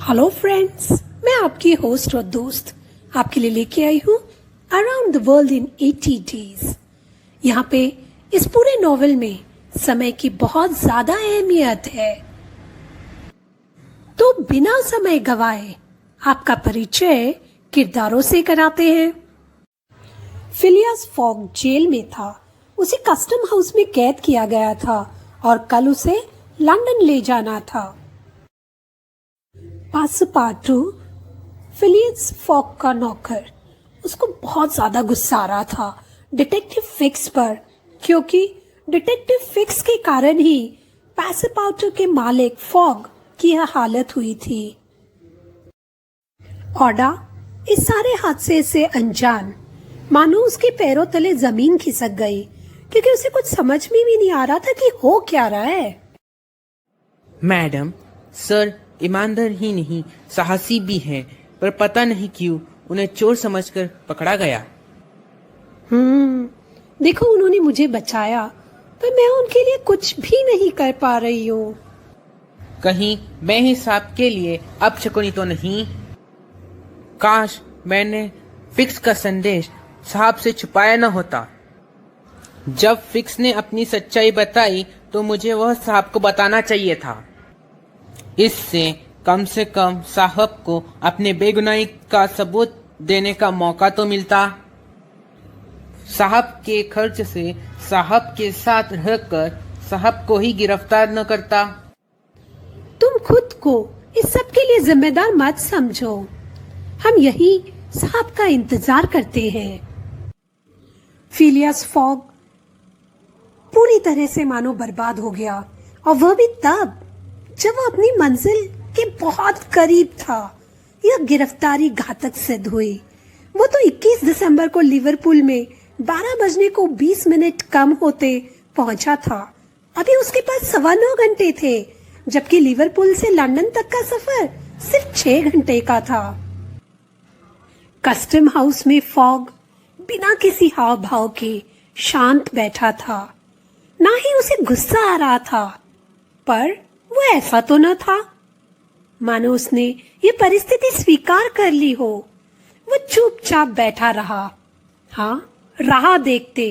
Hello friends, मैं आपकी host और दोस्त आपके लिए लेके आई हूँ around the world in 80 days. यहाँ पे इस पूरे नॉवेल में समय की बहुत ज्यादा अहमियत है। तो बिना समय गवाए आपका परिचय किरदारों से कराते हैं। फिलियस फॉग जेल में था। उसे कस्टम हाउस में कैद किया गया था और कल उसे लंदन ले जाना था। पासपार्टू, फिलियस फॉग का नौकर, उसको बहुत ज्यादा गुस्सा आ रहा था डिटेक्टिव फिक्स पर, क्योंकि डिटेक्टिव फिक्स के कारण ही पासपार्टू के मालिक फॉग की यह हालत हुई थी। ऑडा इस सारे हादसे से अनजान, मानो उसके पैरों तले जमीन खिसक गई, क्योंकि उसे कुछ समझ में भी नहीं आ रहा था कि हो क्या रहा है। मैडम, सर ईमानदार ही नहीं साहसी भी है, पर पता नहीं क्यों उन्हें चोर समझकर पकड़ा गया। देखो, उन्होंने मुझे बचाया, पर मैं उनके लिए कुछ भी नहीं कर पा रही हूँ। कहीं मैं ही साहब के लिए अपशकुनी तो नहीं? काश मैंने फिक्स का संदेश साहब से छुपाया न होता। जब फिक्स ने अपनी सच्चाई बताई तो मुझे वह साहब को बताना चाहिए था। इससे कम से कम साहब को अपने बेगुनाही का सबूत देने का मौका तो मिलता। साहब के खर्च से साहब के साथ रहकर साहब को ही गिरफ्तार न करता। तुम खुद को इस सब के लिए जिम्मेदार मत समझो। हम यही साहब का इंतजार करते हैं। फिलियस फॉग पूरी तरह से मानो बर्बाद हो गया, और वह भी तब जब वो अपनी मंजिल के बहुत करीब था। यह गिरफ्तारी घातक सिद्ध हुई। वो तो 21 दिसंबर को लिवरपूल में 12 बजने को 20 मिनट कम होते पहुंचा था। अभी उसके पास 9.25 घंटे थे, जबकि लिवरपूल से लंदन तक का सफर सिर्फ 6 घंटे का था। कस्टम हाउस में फॉग बिना किसी हाव भाव के शांत बैठा था। ना ही उसे गुस्सा आ रहा था, पर वो ऐसा तो न था मानो उसने ये परिस्थिति स्वीकार कर ली हो। वो चुपचाप बैठा रहा, हाँ, राह देखते।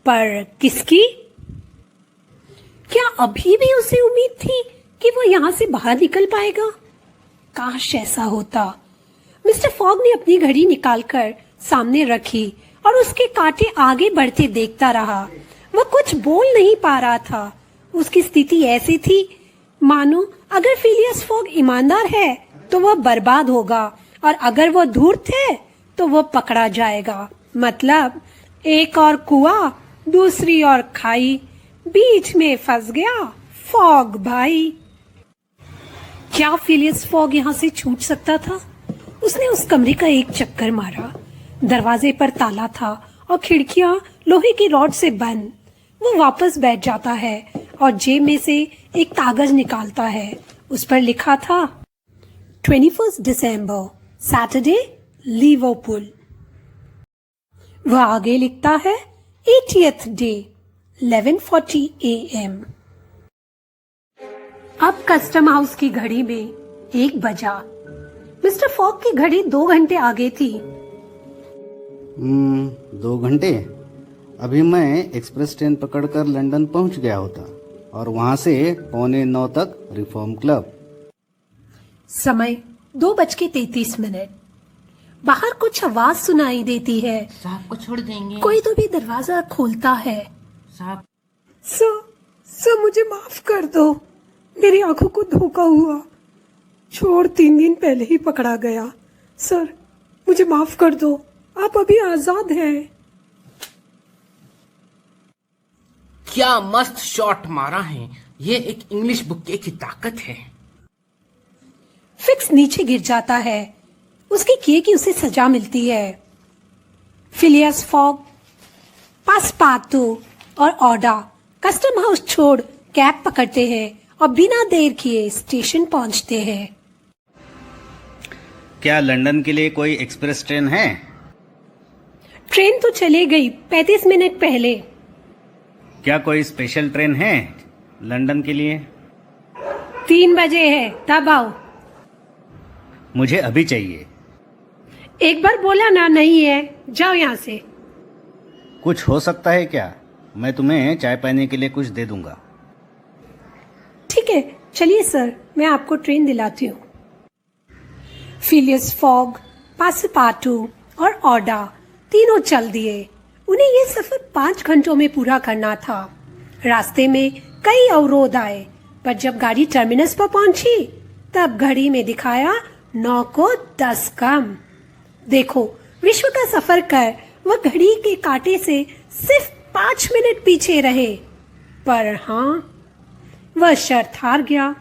पर किसकी? क्या अभी भी उसे उम्मीद थी कि वो यहाँ से बाहर निकल पाएगा? काश ऐसा होता। मिस्टर फॉग ने अपनी घड़ी निकालकर सामने रखी और उसके कांटे आगे बढ़ते देखता रहा। वह कुछ बोल नहीं पा रहा था। उसकी स्थिति ऐसी थी मानो अगर फिलियस फॉग ईमानदार है तो वह बर्बाद होगा, और अगर वह धूर्त है तो वह पकड़ा जाएगा। मतलब एक और कुआं, दूसरी और खाई, बीच में फंस गया फॉग भाई। क्या फिलियस फॉग यहाँ से छूट सकता था? उसने उस कमरे का एक चक्कर मारा। दरवाजे पर ताला था और खिड़कियां लोहे की रॉड से बंद। वो वापस बैठ जाता है और जेब में से एक कागज निकालता है। उस पर लिखा था 21 दिसंबर सैटरडे, लिवरपूल। वह आगे लिखता है 80th डे 11:40 AM। अब कस्टम हाउस की घड़ी में 1 बजा। मिस्टर फॉग की घड़ी 2 घंटे आगे थी। 2 घंटे? अभी मैं एक्सप्रेस ट्रेन पकड़कर लंदन पहुंच गया होता, और वहां से 8:45 तक रिफॉर्म क्लब। समय 2:33। बाहर कुछ आवाज सुनाई देती है। साहब को छोड़ देंगे। कोई तो भी दरवाजा खोलता है। साहब, सर मुझे माफ कर दो। मेरी आंखों को धोखा हुआ। चोर 3 दिन पहले ही पकड़ा गया। सर, मुझे माफ कर दो। आप अभी आजाद हैं। क्या मस्त शॉट मारा है। ये एक इंग्लिश बुक्के की ताकत है। फिक्स नीचे गिर जाता है। उसके किए की उसे सजा मिलती है। फिलियस फॉग, पासपार्टू और ऑडा कस्टम हाउस छोड़ कैब पकड़ते हैं और बिना देर किए स्टेशन पहुंचते हैं। क्या लंदन के लिए कोई एक्सप्रेस ट्रेन है? ट्रेन तो चले गई 35 मिनट पहले। क्या कोई स्पेशल ट्रेन है लंदन के लिए? 3 बजे है, तब आओ। मुझे अभी चाहिए। एक बार बोला ना नहीं है, जाओ यहाँ से। कुछ हो सकता है क्या? मैं तुम्हें चाय पानी के लिए कुछ दे दूंगा। ठीक है, चलिए सर, मैं आपको ट्रेन दिलाती हूँ। फिलियस फॉग, पासपार्टू और ऑडा तीनों चल दिए। उन्हें ये सफर 5 घंटों में पूरा करना था। रास्ते में कई अवरोध आए, पर जब गाड़ी टर्मिनस पर पहुंची तब घड़ी में दिखाया 9 को 10 कम। देखो, विश्व का सफर कर वह घड़ी के कांटे से सिर्फ 5 मिनट पीछे रहे। पर हाँ, वह शर्त हार गया।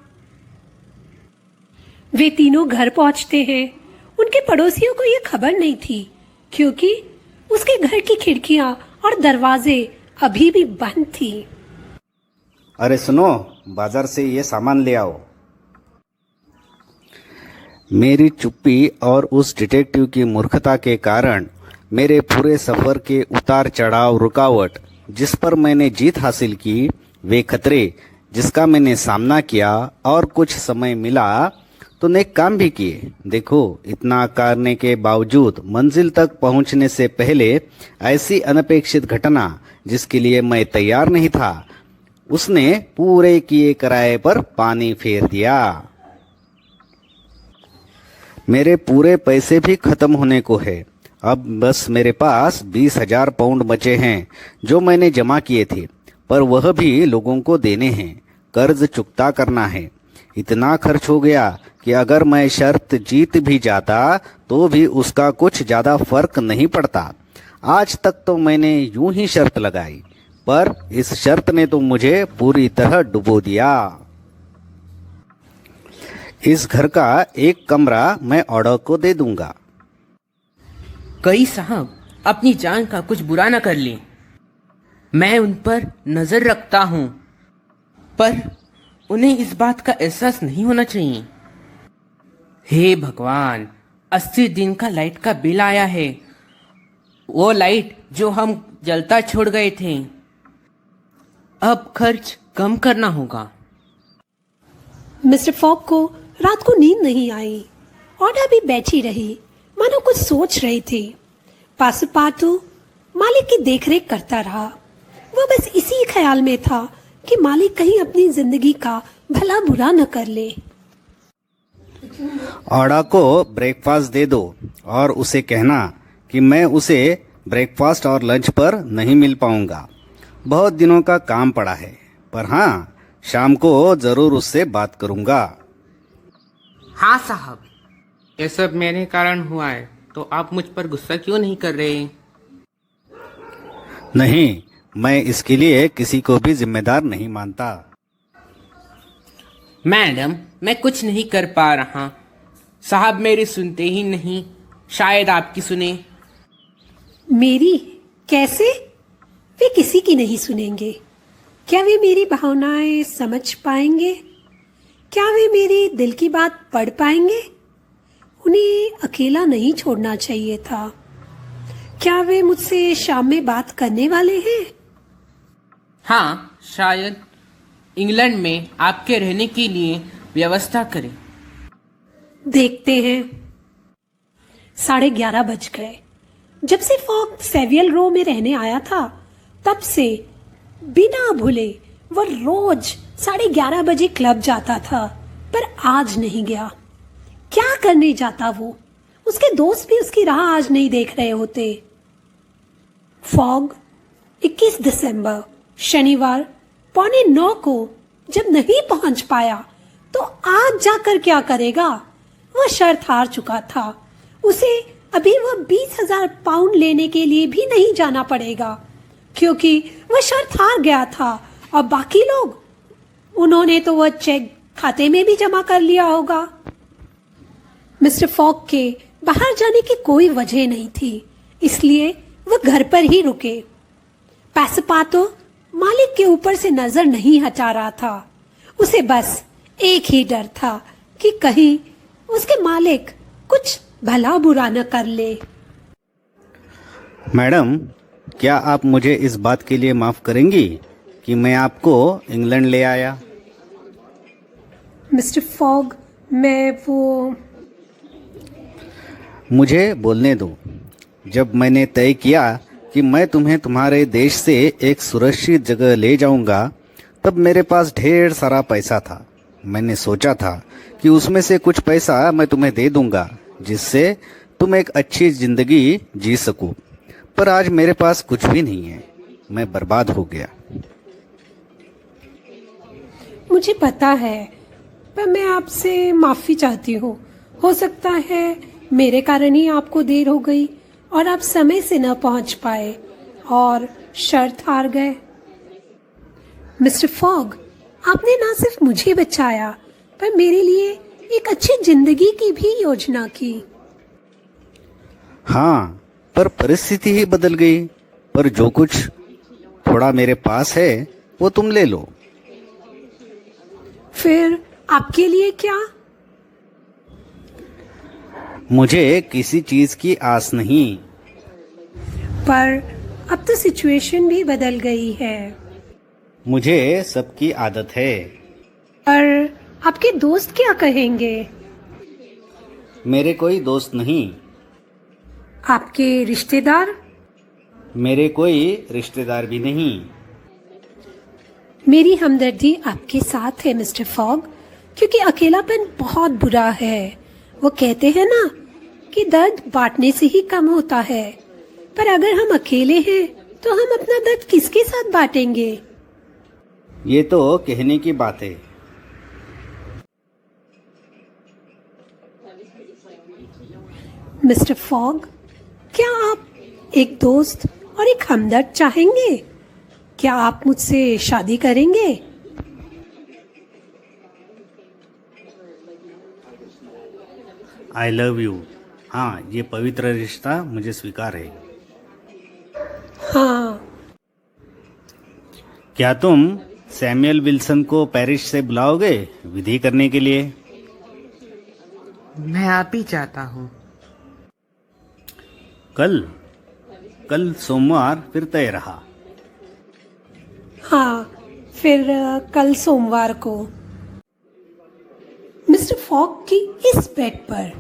वे तीनों घर पहुंचते हैं। उनके पड़ोसियों को यह खबर नहीं थी, क्योंकि उसके घर की खिड़कियां और दरवाजे अभी भी बंद थी। अरे सुनो, बाजार से ये सामान ले आओ। मेरी चुप्पी और उस डिटेक्टिव की मूर्खता के कारण मेरे पूरे सफर के उतार चढ़ाव, रुकावट जिस पर मैंने जीत हासिल की, वे खतरे जिसका मैंने सामना किया और कुछ समय मिला तो नेक काम भी किए। देखो, इतना करने के बावजूद मंजिल तक पहुंचने से पहले ऐसी अनपेक्षित घटना जिसके लिए मैं तैयार नहीं था, उसने पूरे किए किराए पर पानी फेर दिया। मेरे पूरे पैसे भी खत्म होने को है। अब बस मेरे पास 20,000 पाउंड बचे हैं जो मैंने जमा किए थे, पर वह भी लोगों को देने हैं, कर्ज चुकता करना है। इतना खर्च हो गया कि अगर मैं शर्त जीत भी जाता तो भी उसका कुछ ज्यादा फर्क नहीं पड़ता। आज तक तो मैंने यूं ही शर्त लगाई, पर इस शर्त ने तो मुझे पूरी तरह डुबो दिया। इस घर का एक कमरा मैं ऑर्डर को दे दूंगा। कई साहब अपनी जान का कुछ बुरा न कर लें। मैं उन पर नजर रखता हूँ, पर उन्हें इस बात का एहसास नहीं होना चाहिए। हे भगवान, 80 दिन का लाइट का बिल आया है। वो लाइट जो हम जलता छोड़ गए थे। अब खर्च कम करना होगा। मिस्टर फॉग को रात को नींद नहीं आई। ऑडा भी बैठी रही, मानो कुछ सोच रही थी। पासपार्टू मालिक की देखरेख करता रहा। वह बस इसी ख्याल में था कि मालिक कहीं अपनी जिंदगी का भला बुरा न कर ले। ऑडा को ब्रेकफास्ट दे दो और उसे कहना कि मैं उसे ब्रेकफास्ट और लंच पर नहीं मिल पाऊंगा। बहुत दिनों का काम पड़ा है, पर हाँ, शाम को जरूर उससे बात करूंगा। हाँ साहब, ये सब मेरे कारण हुआ है, तो आप मुझ पर गुस्सा क्यों नहीं कर रहे? नहीं, मैं इसके लिए किसी को भी जिम्मेदार नहीं मानता। मैडम, मैं कुछ नहीं कर पा रहा। साहब मेरी सुनते ही नहीं, शायद आपकी सुने। मेरी कैसे? वे किसी की नहीं सुनेंगे। क्या वे मेरी भावनाएं समझ पाएंगे? क्या वे मेरी दिल की बात पढ़ पाएंगे? उन्हें अकेला नहीं छोड़ना चाहिए था। क्या वे मुझसे शाम में बात करने वाले हैं? हाँ, शायद इंग्लैंड में आपके रहने के लिए व्यवस्था करें। देखते हैं। 11:30 बज गए। जब से फॉग सेवियल रो में रहने आया था, तब से बिना भूले वह रोज 11:30 बजे क्लब जाता था, पर आज नहीं गया। क्या करने जाता वो? उसके दोस्त भी उसकी राह आज नहीं देख रहे होते। फॉग 21 दिसंबर शनिवार 8:45 को जब नहीं पहुंच पाया तो आज जाकर क्या करेगा? वह शर्त हार चुका था। उसे अभी वह 20,000 पाउंड लेने के लिए भी नहीं जाना पड़ेगा, क्योंकि वह शर्त हार गया था। और बाकी लोग, उन्होंने तो वह चेक खाते में भी जमा कर लिया होगा। मिस्टर फॉग के बाहर जाने की कोई वजह नहीं थी, इसलिए वह घर पर ही रुके। पासपार्टू मालिक के ऊपर से नजर नहीं हटा रहा था। उसे बस एक ही डर था कि कहीं उसके मालिक कुछ भला बुरा न कर ले। मैडम, क्या आप मुझे इस बात के लिए माफ करेंगी कि मैं आपको इंग्लैंड ले आया? मिस्टर फॉग, मैं वो मुझे बोलने दो। जब मैंने तय किया कि मैं तुम्हें तुम्हारे देश से एक सुरक्षित जगह ले जाऊंगा, तब मेरे पास ढेर सारा पैसा था। मैंने सोचा था कि उसमें से कुछ पैसा मैं तुम्हें दे दूंगा, जिससे तुम एक अच्छी जिंदगी जी सको। पर आज मेरे पास कुछ भी नहीं है। मैं बर्बाद हो गया। मुझे पता है, पर मैं आपसे माफी चाहती हूँ। हो सकता है मेरे कारण ही आपको देर हो गई और आप समय से न पहुंच पाए और शर्त हार गए। मिस्टर फॉग, आपने ना सिर्फ मुझे बचाया, पर मेरे लिए एक अच्छी जिंदगी की भी योजना की। हाँ, पर परिस्थिति ही बदल गई। पर जो कुछ थोड़ा मेरे पास है वो तुम ले लो। फिर आपके लिए क्या? मुझे किसी चीज की आस नहीं। पर अब तो सिचुएशन भी बदल गई है। मुझे सबकी आदत है। पर आपके दोस्त क्या कहेंगे? मेरे कोई दोस्त नहीं। आपके रिश्तेदार? मेरे कोई रिश्तेदार भी नहीं। मेरी हमदर्दी आपके साथ है मिस्टर फॉग, क्योंकि अकेलापन बहुत बुरा है। वो कहते हैं ना कि दर्द बांटने से ही कम होता है, पर अगर हम अकेले हैं तो हम अपना दर्द किसके साथ बांटेंगे? ये तो कहने की बात है। मिस्टर फॉग, क्या आप एक दोस्त और एक हमदर्द चाहेंगे? क्या आप मुझसे शादी करेंगे? I love you. हाँ, ये पवित्र रिश्ता मुझे स्वीकार है। हाँ। क्या तुम सैमुअल विल्सन को पेरिस से बुलाओगे विधि करने के लिए? मैं आप ही चाहता हूँ। कल सोमवार फिर तय रहा। हाँ, फिर कल सोमवार को। मिस्टर फॉग की इस बेट पर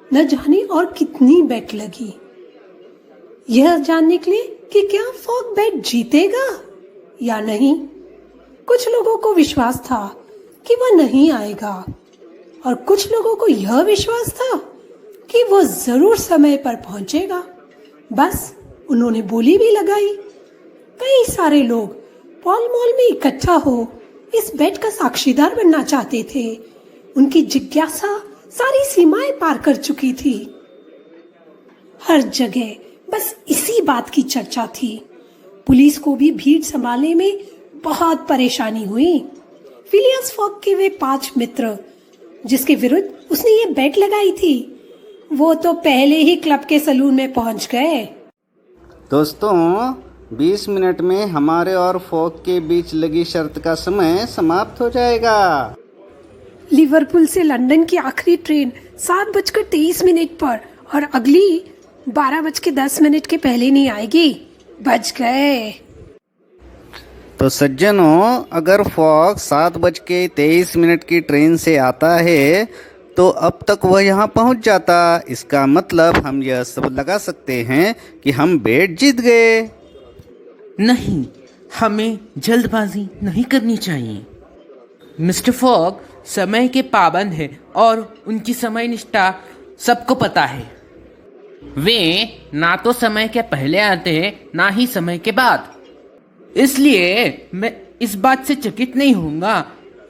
न जाने और कितनी बेट लगी, यह जानने के लिए कि क्या फॉग बेट जीतेगा या नहीं। कुछ लोगों को विश्वास था कि वह नहीं आएगा और कुछ लोगों को यह विश्वास था कि वह जरूर समय पर पहुंचेगा। बस उन्होंने बोली भी लगाई। कई सारे लोग पॉल मॉल में इकट्ठा हो इस बेट का साक्षीदार बनना चाहते थे। उनकी जिज्ञासा सारी सीमाएं पार कर चुकी थी। हर जगह बस इसी बात की चर्चा थी। पुलिस को भी भीड़ संभालने में बहुत परेशानी हुई। फिलियस फॉग के वे 5 मित्र जिसके विरुद्ध उसने ये बेट लगाई थी, वो तो पहले ही क्लब के सलून में पहुंच गए। दोस्तों, 20 मिनट में हमारे और फॉग के बीच लगी शर्त का समय समाप्त हो जाएगा। लिवरपूल से लंदन की आखिरी ट्रेन 7:23 पर और अगली 12:10 के पहले नहीं आएगी। बच गए। तो सज्जनों, अगर फॉग 7:23 की ट्रेन से आता है तो अब तक वह यहाँ पहुँच जाता। इसका मतलब हम यह सब लगा सकते हैं कि हम बेट जीत गए। नहीं, हमें जल्दबाजी नहीं करनी चाहिए। मिस्टर फॉग समय के पाबंद है और उनकी समय निष्ठा सबको पता है। वे ना तो समय के पहले आते हैं ना ही समय के बाद। इसलिए मैं इस बात से चकित नहीं होऊंगा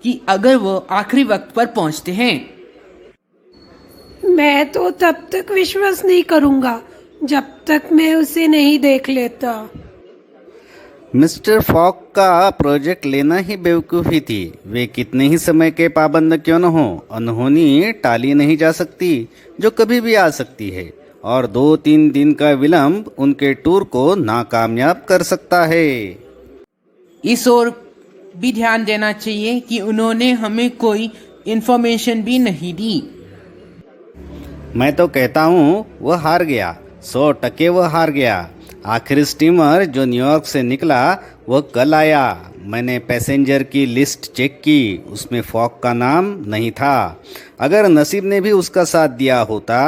कि अगर वो आखिरी वक्त पर पहुंचते हैं। मैं तो तब तक विश्वास नहीं करूंगा जब तक मैं उसे नहीं देख लेता। मिस्टर फॉग का प्रोजेक्ट लेना ही बेवकूफ़ी थी। वे कितने ही समय के पाबंद क्यों न हो, अनहोनी टाली नहीं जा सकती जो कभी भी आ सकती है, और 2-3 दिन का विलंब उनके टूर को नाकामयाब कर सकता है। इस ओर भी ध्यान देना चाहिए कि उन्होंने हमें कोई इन्फॉर्मेशन भी नहीं दी। मैं तो कहता हूँ वह हार गया। 100% वह हार गया। आखिरी स्टीमर जो न्यूयॉर्क से निकला वह कल आया। मैंने पैसेंजर की लिस्ट चेक की, उसमें फॉग का नाम नहीं था। अगर नसीब ने भी उसका साथ दिया होता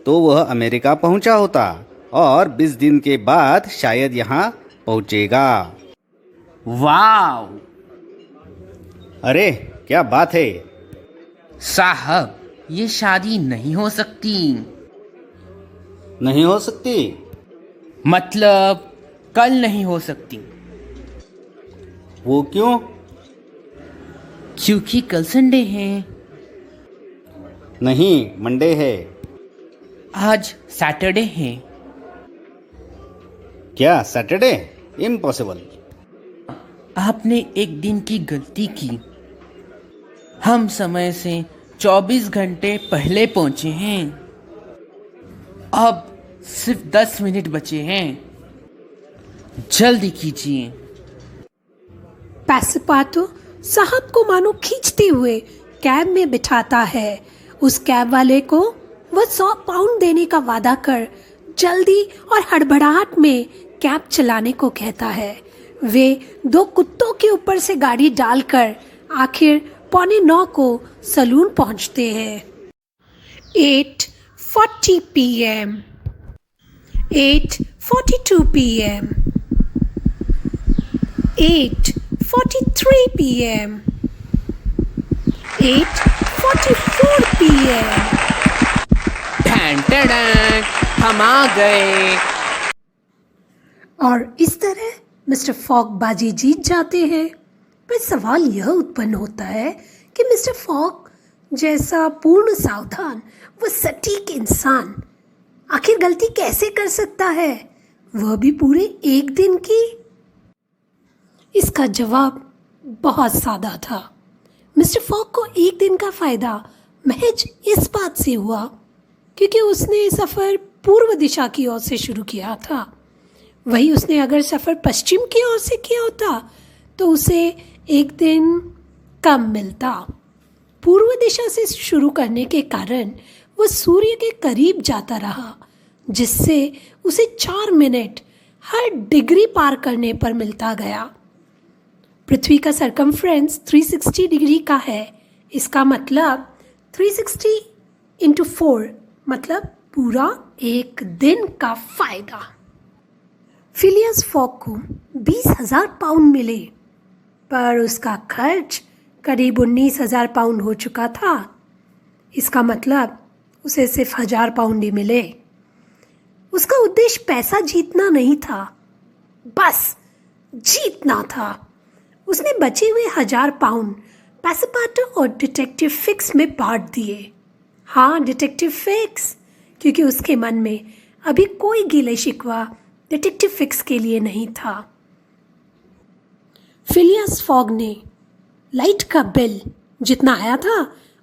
तो वह अमेरिका पहुंचा होता और 20 दिन के बाद शायद यहाँ पहुंचेगा। वाव! अरे क्या बात है? साहब, ये शादी नहीं हो सकती। नहीं हो सकती? मतलब कल नहीं हो सकती। वो क्यों? क्योंकि कल संडे है। नहीं, मंडे है। आज सैटरडे है। क्या सैटरडे? इम्पॉसिबल। आपने एक दिन की गलती की। हम समय से 24 घंटे पहले पहुंचे हैं। अब सिर्फ 10 मिनट बचे हैं। जल्दी कीजिए। पैसिपाटो साहब को मानो खींचते हुए कैब में बिठाता है। उस कैब वाले को वह 100 पाउंड देने का वादा कर जल्दी और हड़बड़ाहट में कैब चलाने को कहता है। वे 2 कुत्तों के ऊपर से गाड़ी डालकर आखिर 8:45 को सलून पहुंचते हैं। 8:40 p.m. 8:42 p.m. 8:43 p.m. 8:44 p.m. Tan tan, हम आ गए। और इस तरह मिस्टर फॉग बाजी जीत जाते हैं। पर सवाल यह उत्पन्न होता है कि मिस्टर फॉग जैसा पूर्ण सावधान व सटीक इंसान आखिर गलती कैसे कर सकता है, वह भी पूरे एक दिन की? इसका जवाब बहुत सादा था। मिस्टर फॉग को एक दिन का फायदा महज इस बात से हुआ क्योंकि उसने सफ़र पूर्व दिशा की ओर से शुरू किया था। वही उसने अगर सफ़र पश्चिम की ओर से किया होता तो उसे एक दिन कम मिलता। पूर्व दिशा से शुरू करने के कारण वह सूर्य के करीब जाता रहा, जिससे उसे 4 मिनट हर डिग्री पार करने पर मिलता गया। पृथ्वी का सरकमफ्रेंस 360 डिग्री का है। इसका मतलब 360 इंटू 4 मतलब पूरा एक दिन का फायदा। फिलियस फॉग को 20,000 पाउंड मिले, पर उसका खर्च करीब 19,000 पाउंड हो चुका था। इसका मतलब उसे सिर्फ 1,000 पाउंड ही मिले। उसका उद्देश्य पैसा जीतना नहीं था, बस जीतना था। उसने बचे हुए 1,000 पाउंड पैसिपाटो और डिटेक्टिव फिक्स में बांट दिए। हाँ, डिटेक्टिव फिक्स, क्योंकि उसके मन में अभी कोई गिले शिकवा डिटेक्टिव फिक्स के लिए नहीं था। फिलियस फॉग ने लाइट का बिल जितना आया था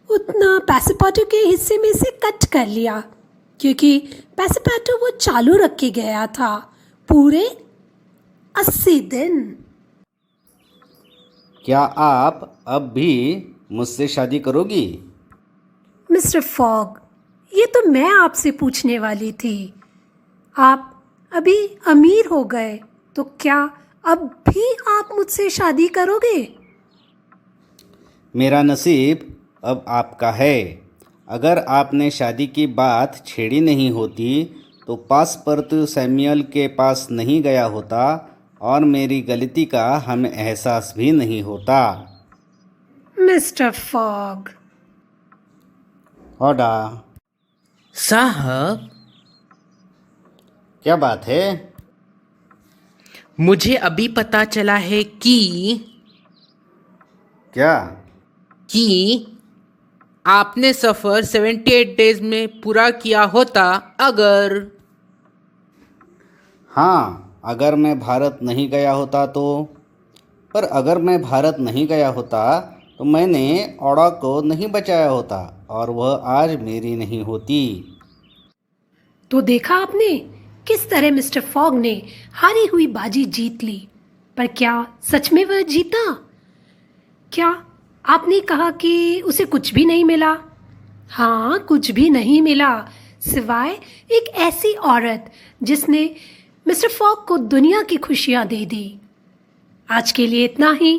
उतना पैसिपाटो के हिस्से में से कट कर लिया, क्योंकि पैसिपाटो वो चालू रख के गया था पूरे 80 दिन। क्या आप अब भी मुझसे शादी करोगी? मिस्टर फॉग, ये तो मैं आपसे पूछने वाली थी। आप अभी अमीर हो गए तो क्या अब भी आप मुझसे शादी करोगे? मेरा नसीब अब आपका है। अगर आपने शादी की बात छेड़ी नहीं होती तो पासपोर्ट सैमुअल के पास नहीं गया होता और मेरी गलती का हमें एहसास भी नहीं होता। Mister fog. ऑर्डर। साहब, क्या बात है? मुझे अभी पता चला है कि क्या? आपने सफ़र 78 डेज में पूरा किया होता अगर। हाँ, अगर मैं भारत नहीं गया होता तो। पर अगर मैं भारत नहीं गया होता तो मैंने ओड़ा को नहीं बचाया होता और वह आज मेरी नहीं होती। तो देखा आपने किस तरह मिस्टर फॉग ने हारी हुई बाजी जीत ली। पर क्या सच में वह जीता? क्या आपने कहा कि उसे कुछ भी नहीं मिला? हाँ, कुछ भी नहीं मिला, सिवाय एक ऐसी औरत जिसने मिस्टर फॉग को दुनिया की खुशियाँ दे दी। आज के लिए इतना ही।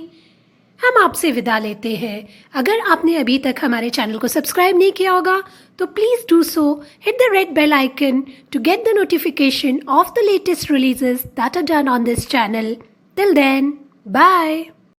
हम आपसे विदा लेते हैं। अगर आपने अभी तक हमारे चैनल को सब्सक्राइब नहीं किया होगा तो please do so, hit the red bell icon to get the notification of the latest releases that are done on this channel. Till then, bye.